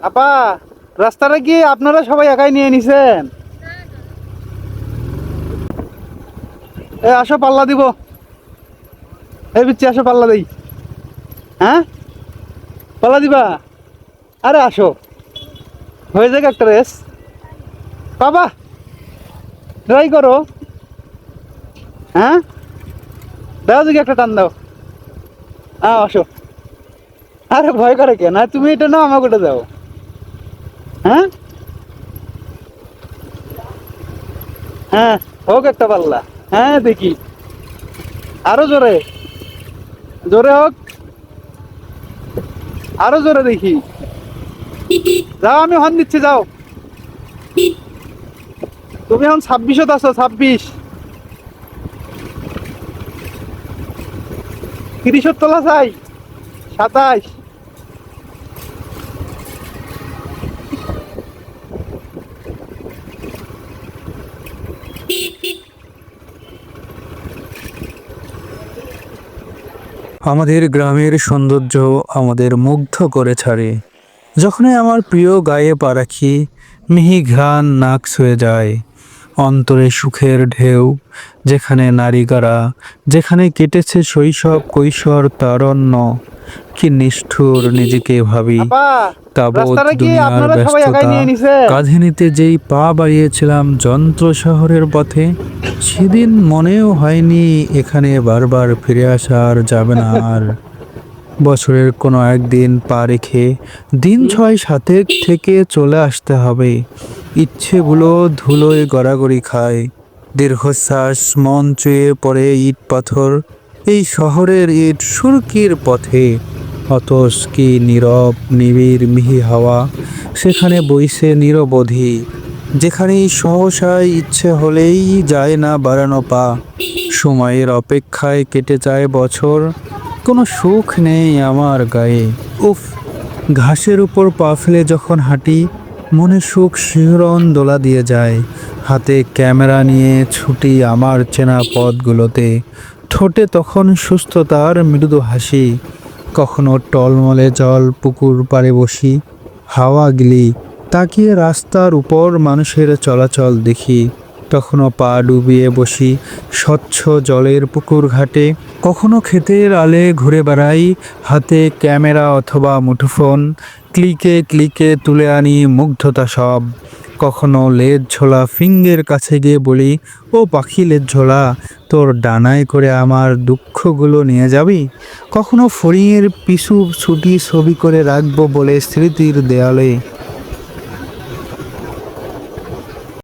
আপা, রাস্তাটা কি আপনারা সবাই একাই নিয়ে নিছেন? আসো পাল্লা দিব। এই বিচ্ছি আসো পাল্লা দেই। হ্যাঁ, পাল্লা দিবা? আরে আসো, হয়ে যাক একটা রেস। বাবা, ট্রাই করো। হ্যাঁ, দাও দিকে একটা টান দাও। হ্যাঁ আসো। আরে ভয় করে কেন? তুমি এটা নাও, আমাকে ওটা দাও। হ্যাঁ হ্যাঁ, হোক একটা পাল্লা। হ্যাঁ দেখি, আরো জোরে, জোরে হোক, আরো জোরে দেখি। যাও, আমি হর্ন দিচ্ছি, যাও। তুমি এখন 26-ত আছো, 26। 30-র তোলা চাই, 27। আমাদের গ্রামের সৌন্দর্য আমাদের মুগ্ধ করে ছাড়ে। যখনই আমার প্রিয় গায়ে পা রাখি, মিহি ঘ্রাণ নাক ছুঁয়ে যায়। অন্তরে সুখের ঢেউ, যেখানে নারীকারা, যেখানে কেটেছে শৈশব কৈশোর তারণ্য। কি নিষ্ঠুর নিজেকে ভাবি। আপা, তাবৎ রাস্তাটা কি দুনিয়ার আপনারা সবাই একাই ব্যস্ততা নিয়ে নিছেন? কাঁধে নিতে যেই পা বাড়িয়েছিলাম যন্ত্র শহরের পথে, সেদিন মনেও হয়নি এখানে বারবার ফিরে আসার যাবে না আর। বছরের কোনো একদিন পা রেখে দিন 6-7 থেকে চলে আসতে হবে। ইচ্ছেগুলো ধুলোয় গড়াগড়ি খায়। দীর্ঘশ্বাস, মন চুয়ে পড়ে ইট পাথর। এই শহরের ইট সুরকির পথে অতস কি নীরব নিবিড় মিহি হাওয়া, সেখানে বইছে নিরবধি। যেখানেই সহসায় ইচ্ছে হলেই যায় না বাড়ানো পা। সময়ের অপেক্ষায় কেটে যায় বছর, কোনো সুখ নেই আমার গায়ে। উফ, ঘাসের উপর পা ফেলে যখন হাঁটি, মনে সুখ শিহরণ দোলা দিয়ে যায়। হাতে ক্যামেরা নিয়ে ছুটি আমার চেনা পথগুলোতে। ঠোঁটে তখন সুস্থতার মৃদু হাসি। কখনো টলমলে জল পুকুর পাড়ে বসি, হাওয়া গিলি, তাকিয়ে রাস্তার উপর মানুষের চলাচল দেখি। কখনো পা ডুবিয়ে বসি স্বচ্ছ জলের পুকুর ঘাটে। কখনো ক্ষেতের আলে ঘুরে বেড়াই, হাতে ক্যামেরা অথবা মুঠোফোন। ক্লিকে ক্লিকে তুলে আনি মুগ্ধতা সব। কখনো লেজ ঝোলা ফিঙ্গের কাছে গিয়ে বলি, ও পাখি লেজ ঝোলা, তোর ডানায় করে আমার দুঃখগুলো নিয়ে যাবি। কখনো ফড়িংয়ের পিছু ছুটি ছবি করে রাখবো বলে স্মৃতির দেয়ালে।